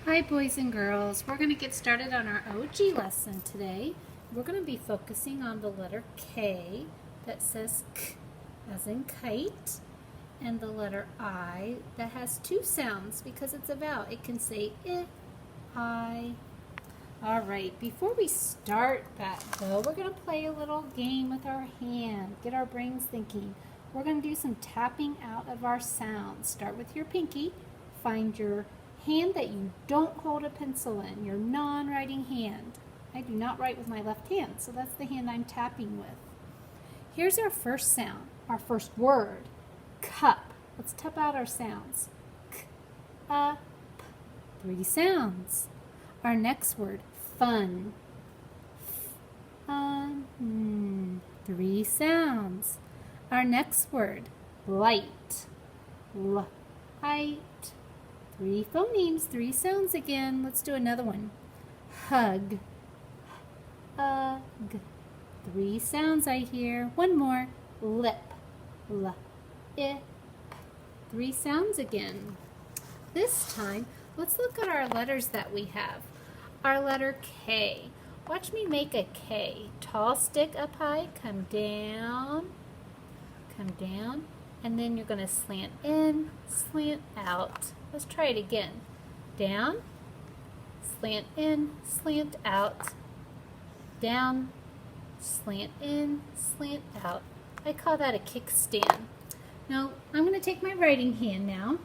Hi boys and girls, we're going to get started on our OG lesson today. We're going to be focusing on the letter K that says K as in kite, and the letter I that has two sounds because it's a vowel. It can say I. Alright, before we start that though, we're going to play a little game with our hand, get our brains thinking. We're going to do some tapping out of our sounds. Start with your pinky, find your hand that you don't hold a pencil in, your non-writing hand. I do not write with my left hand, so that's the hand I'm tapping with. Here's our first sound, our first word, cup. Let's tap out our sounds. K, p. 3 sounds. Our next word, fun. Fun. 3 sounds. Our next word, light. Light. 3 phonemes, 3 sounds again. Let's do another one. Hug. Hug. 3 sounds I hear. One more. Lip. Lip. 3 sounds again. This time, let's look at our letters that we have. Our letter K. Watch me make a K. Tall stick up high, come down, and then you're going to slant in, slant out. Let's try it again. Down, slant in, slant out, down, slant in, slant out. I call that a kickstand. Now, I'm going to take my writing hand now.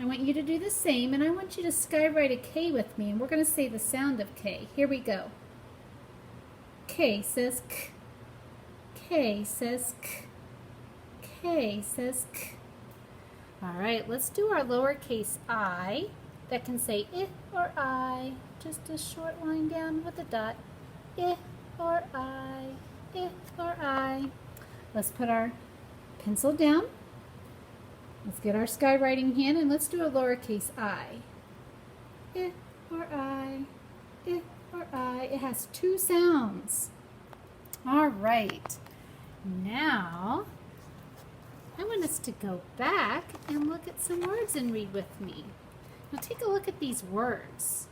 I want you to do the same, and I want you to skywrite a K with me, and we're going to say the sound of K. Here we go. K says K. K says K. K says K. All right, let's do our lowercase I that can say I or I. Just a short line down with a dot. I or I. I or I. Let's put our pencil down. Let's get our skywriting hand and let's do a lowercase I. I or I. I or I. It has 2 sounds. All right. Now, I want us to go back and look at some words and read with me. Now take a look at these words.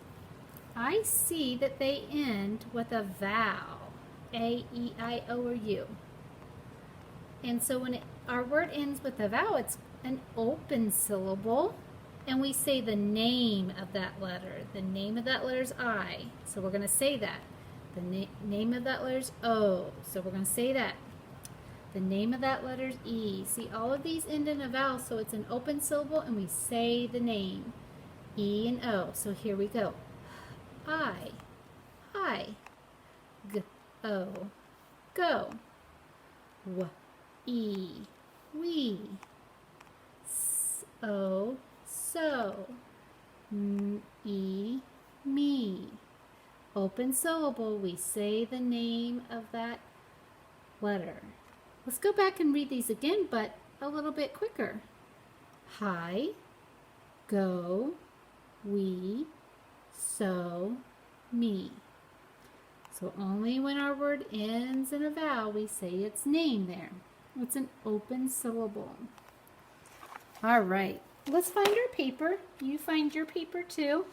I see that they end with a vowel, A, E, I, O, or U. And so when our word ends with a vowel, it's an open syllable, and we say the name of that letter. The name of that letter is I, so we're going to say that. The name of that letter is O, so we're going to say that. The name of that letter is E. See, all of these end in a vowel, so it's an open syllable, and we say the name. E and O. So here we go. I. G, O. Go. W, E. We. S, O. So. M, E. Me. Open syllable, we say the name of that letter. Let's go back and read these again, but a little bit quicker. Hi, go, we, so, me. So only when our word ends in a vowel, we say its name there. It's an open syllable. All right, let's find our paper. You find your paper too.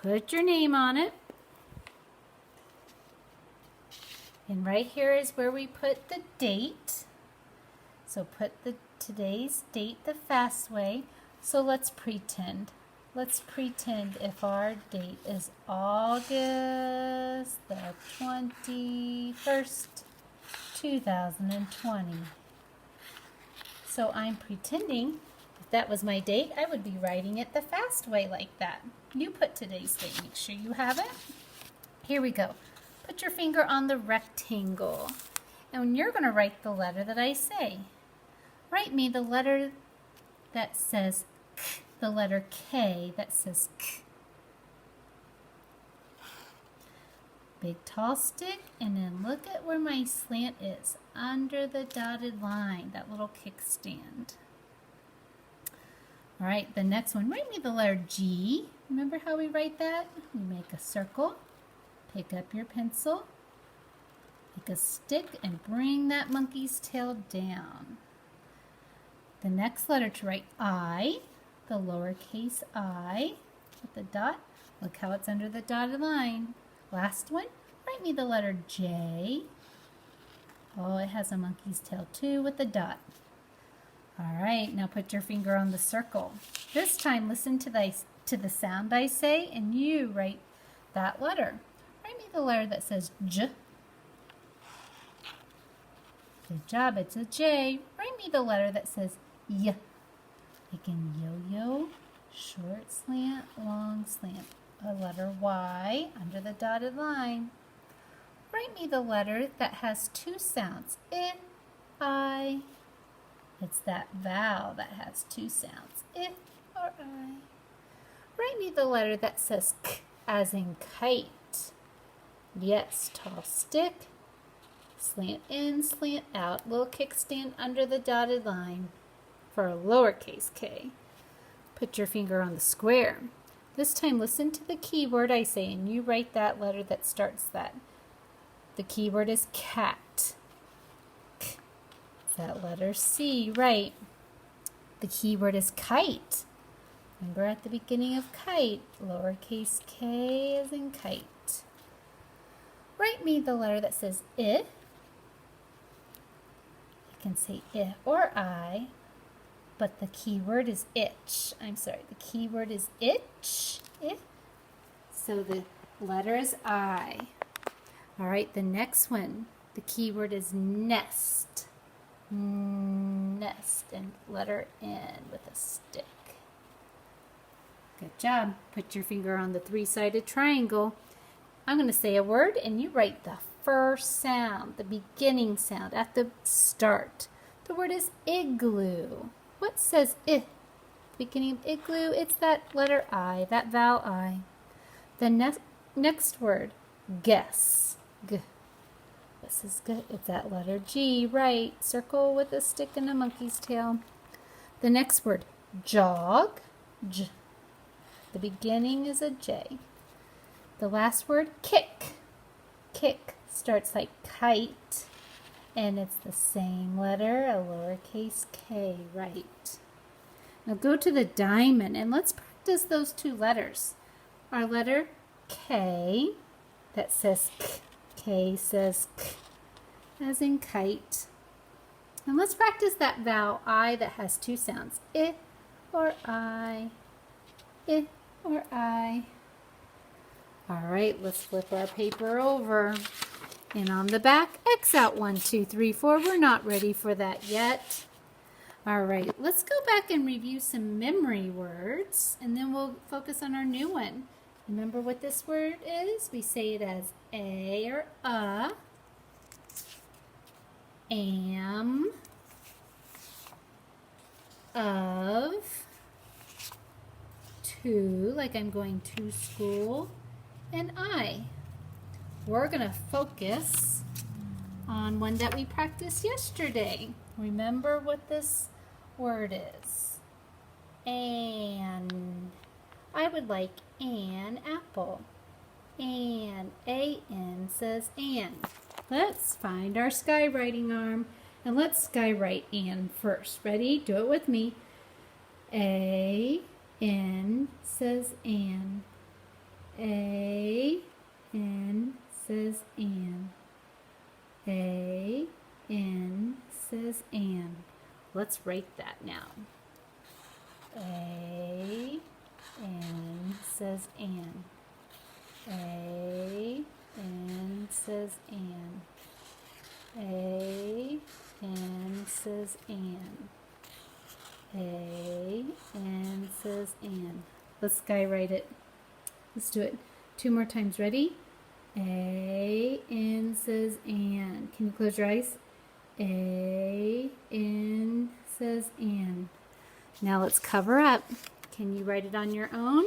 Put your name on it. And right here is where we put the date. So put today's date the fast way. So let's pretend. Let's pretend if our date is August the 21st, 2020. So I'm pretending if that was my date, I would be writing it the fast way like that. You put today's date. Make sure you have it. Here we go. Put your finger on the rectangle, and you're going to write the letter that I say. Write me the letter that says K, the letter K that says K. Big tall stick, and then look at where my slant is, under the dotted line, that little kickstand. All right, the next one, write me the letter G. Remember how we write that? We make a circle. Pick up your pencil, take a stick, and bring that monkey's tail down. The next letter to write I, the lowercase I. with the dot. Look how it's under the dotted line. Last one, write me the letter J. Oh, it has a monkey's tail too with the dot. All right, now put your finger on the circle. This time listen to the sound I say and you write that letter. Write me the letter that says J. Good job, it's a J. Write me the letter that says Y. Like in yo-yo, short slant, long slant. A letter Y under the dotted line. Write me the letter that has two sounds. I. It's that vowel that has two sounds. I or I. Write me the letter that says K as in kite. Yes, tall stick. Slant in, slant out. Little kickstand under the dotted line for a lowercase k. Put your finger on the square. This time listen to the keyword I say and you write that letter that starts that. The keyword is cat. K. That letter C, right. The keyword is kite. Remember at the beginning of kite, lowercase k as in kite. Write me the letter that says I. You can say I or I, but the keyword is itch. I'm sorry, the keyword is itch. I. So the letter is I. All right, the next one, the keyword is nest. Nest, and letter N with a stick. Good job. Put your finger on the three-sided triangle. I'm going to say a word and you write the first sound, the beginning sound at the start. The word is igloo. What says I? Beginning of igloo, it's that letter I, that vowel I. The next word, guess. G. This is good. It's that letter G, right. Circle with a stick and a monkey's tail. The next word, jog. J. The beginning is a J. The last word, kick. Kick starts like kite, and it's the same letter, a lowercase k, right. Now go to the diamond, and let's practice those two letters. Our letter K, that says K. K says K, as in kite. And let's practice that vowel I that has two sounds. I or I. I or I. All right, let's flip our paper over. And on the back, X out 1, 2, 3, 4. We're not ready for that yet. All right, let's go back and review some memory words, and then we'll focus on our new one. Remember what this word is? We say it as a or am, of, to, like I'm going to school, and I. We're going to focus on one that we practiced yesterday. Remember what this word is. And. I would like an apple. And, A-N says an. Let's find our skywriting arm. And let's skywrite an first. Ready? Do it with me. A-N says an. A-N says an. A-N says an. Let's write that now. A-N says an. A-N says an. A-N says an. A-N says an. Let's skywrite it. Let's do it 2 more times. Ready? A-N says an. Can you close your eyes? A-N says an. Now let's cover up. Can you write it on your own?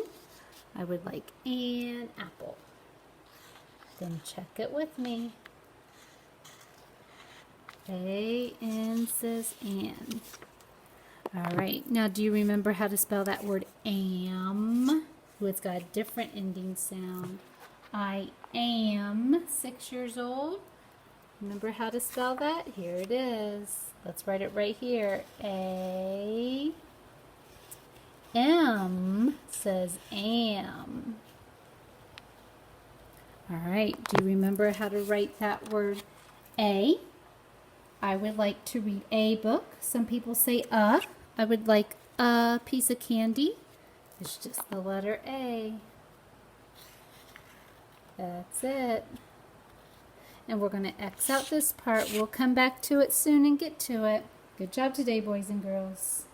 I would like an apple. Then check it with me. A-N says an. All right. Now do you remember how to spell that word am? Ooh, it's got a different ending sound. I am 6 years old. Remember how to spell that? Here it is. Let's write it right here. A-M. M says am. All right, do you remember how to write that word A? I would like to read a book. Some people say a. I would like a piece of candy. It's just the letter A. That's it. And we're going to X out this part. We'll come back to it soon and get to it. Good job today, boys and girls.